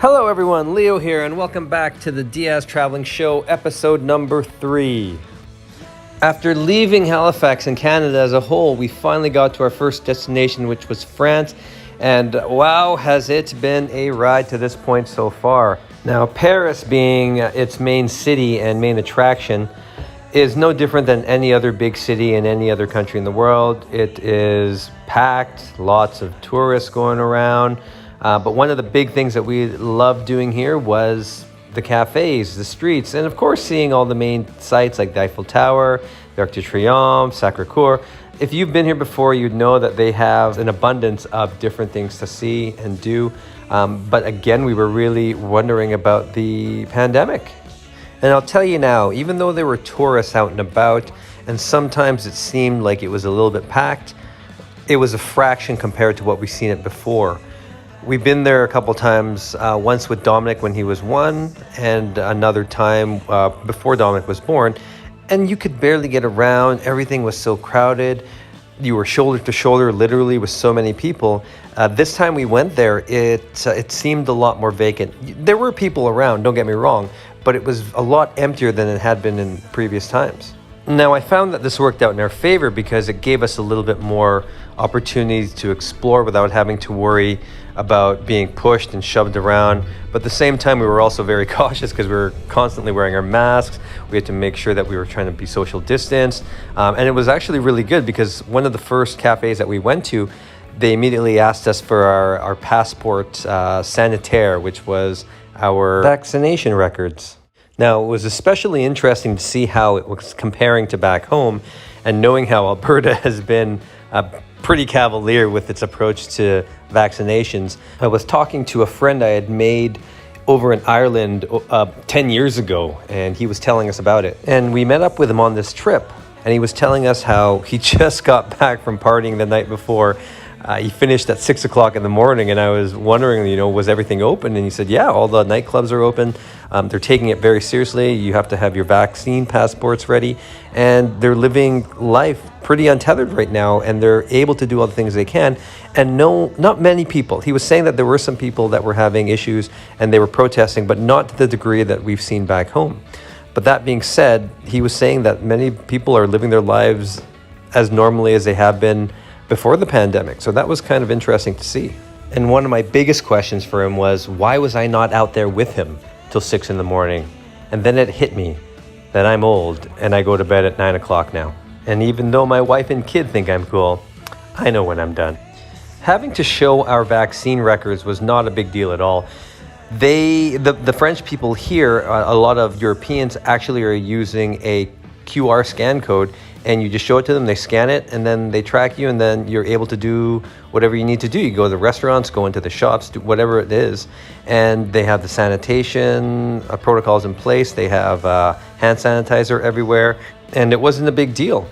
Hello everyone, Leo here, and welcome back to the Diaz Traveling Show, episode number 3. After leaving Halifax and Canada as a whole, we finally got to our first destination, which was France, and wow, has it been a ride to this point so far. Now, Paris being its main city and main attraction is no different than any other big city in any other country in the world. It is packed, lots of tourists going around. But one of the big things that we loved doing here was the cafes, the streets, and of course seeing all the main sites like the Eiffel Tower, the Arc de Triomphe, Sacré-Cœur. If you've been here before, you'd know that they have an abundance of different things to see and do. But again, we were really wondering about the pandemic. And I'll tell you now, even though there were tourists out and about, and sometimes it seemed like it was a little bit packed, it was a fraction compared to what we've seen it before. We've been there a couple times, once with Dominic when he was 1, and another time before Dominic was born, and you could barely get around. Everything was so crowded. You were shoulder to shoulder, literally, with so many people. This time we went there, it seemed a lot more vacant. There were people around, don't get me wrong, but it was a lot emptier than it had been in previous times. Now, I found that this worked out in our favor because it gave us a little bit more opportunities to explore without having to worry about being pushed and shoved around. But at the same time, we were also very cautious because we were constantly wearing our masks. We had to make sure that we were trying to be social distance. And it was actually really good because one of the first cafes that we went to, they immediately asked us for our passport sanitaire, which was our vaccination records. Now, it was especially interesting to see how it was comparing to back home, and knowing how Alberta has been pretty cavalier with its approach to vaccinations. I was talking to a friend I had made over in Ireland 10 years ago, and he was telling us about it. And we met up with him on this trip, and he was telling us how he just got back from partying the night before. He finished at 6 o'clock in the morning, and I was wondering, was everything open? And he said, yeah, all the nightclubs are open. They're taking it very seriously. You have to have your vaccine passports ready, and they're living life pretty untethered right now, and they're able to do all the things they can. And no, not many people. He was saying that there were some people that were having issues, and they were protesting, but not to the degree that we've seen back home. But that being said, he was saying that many people are living their lives as normally as they have been before the pandemic. So that was kind of interesting to see. And one of my biggest questions for him was, why was I not out there with him till 6 in the morning? And then it hit me that I'm old and I go to bed at 9 o'clock now. And even though my wife and kid think I'm cool, I know when I'm done. Having to show our vaccine records was not a big deal at all. The French people here, a lot of Europeans actually are using a QR scan code, and you just show it to them, they scan it, and then they track you, and then you're able to do whatever you need to do. You go to the restaurants, go into the shops, do whatever it is, and they have the sanitation protocols in place. They have hand sanitizer everywhere, and it wasn't a big deal.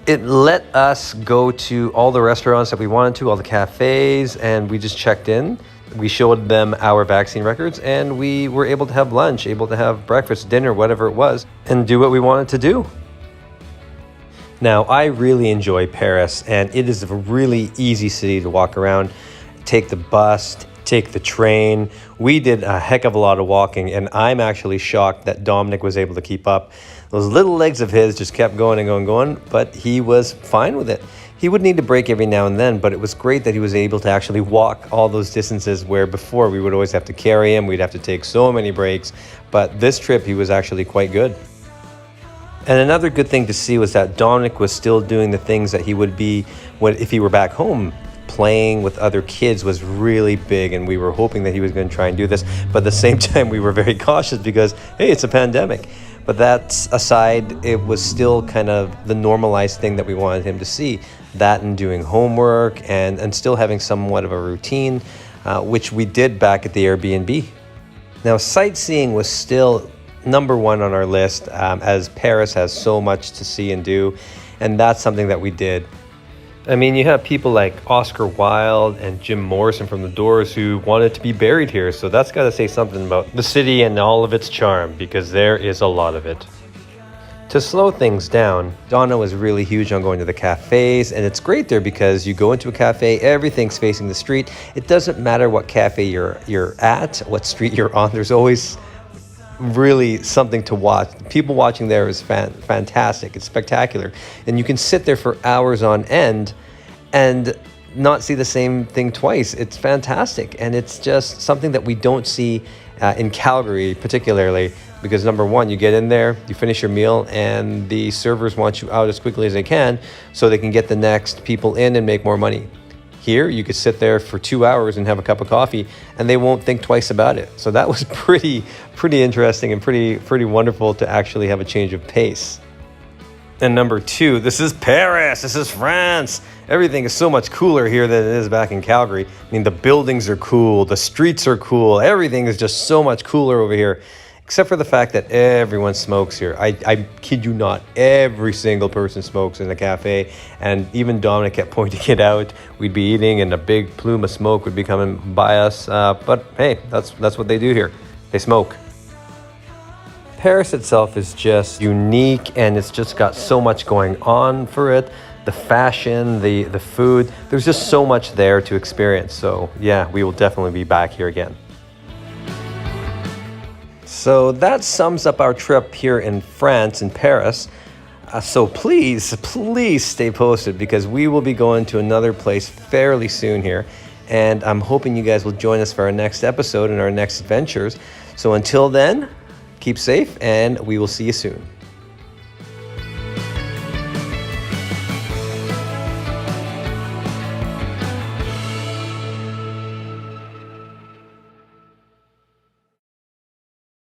It let us go to all the restaurants that we wanted to, all the cafes, and we just checked in. We showed them our vaccine records, and we were able to have lunch, able to have breakfast, dinner, whatever it was, and do what we wanted to do. Now, I really enjoy Paris, and it is a really easy city to walk around. Take the bus, take the train. We did a heck of a lot of walking, and I'm actually shocked that Dominic was able to keep up. Those little legs of his just kept going and going and going, but he was fine with it. He would need a break every now and then, but it was great that he was able to actually walk all those distances where before we would always have to carry him. We'd have to take so many breaks, but this trip he was actually quite good. And another good thing to see was that Dominic was still doing the things that he would be if he were back home. Playing with other kids was really big, and we were hoping that he was going to try and do this. But at the same time, we were very cautious because, hey, it's a pandemic. But that aside, it was still kind of the normalized thing that we wanted him to see. That and doing homework and still having somewhat of a routine, which we did back at the Airbnb. Now, sightseeing was still number one on our list, as Paris has so much to see and do, and that's something that we did. I mean, you have people like Oscar Wilde and Jim Morrison from The Doors who wanted to be buried here, so that's got to say something about the city and all of its charm, because there is a lot of it. To slow things down, Donna was really huge on going to the cafes, and it's great there because you go into a cafe, everything's facing the street. It doesn't matter what cafe you're at, what street you're on, there's always really something to watch. People watching there is fantastic. It's spectacular. And you can sit there for hours on end and not see the same thing twice. It's fantastic. And it's just something that we don't see in Calgary particularly, because number one, you get in there, you finish your meal, and the servers want you out as quickly as they can so they can get the next people in and make more money. Here, you could sit there for 2 hours and have a cup of coffee, and they won't think twice about it. So that was pretty interesting and pretty wonderful to actually have a change of pace. And number two, this is Paris. This is France. Everything is so much cooler here than it is back in Calgary. I mean, the buildings are cool, the streets are cool. Everything is just so much cooler over here. Except for the fact that everyone smokes here. I kid you not, every single person smokes in the cafe. And even Dominic kept pointing it out. We'd be eating and a big plume of smoke would be coming by us. But hey, that's what they do here. They smoke. Paris itself is just unique, and it's just got so much going on for it. The fashion, the food, there's just so much there to experience. So yeah, we will definitely be back here again. So that sums up our trip here in France, in Paris. So please stay posted, because we will be going to another place fairly soon here. And I'm hoping you guys will join us for our next episode and our next adventures. So until then, keep safe, and we will see you soon.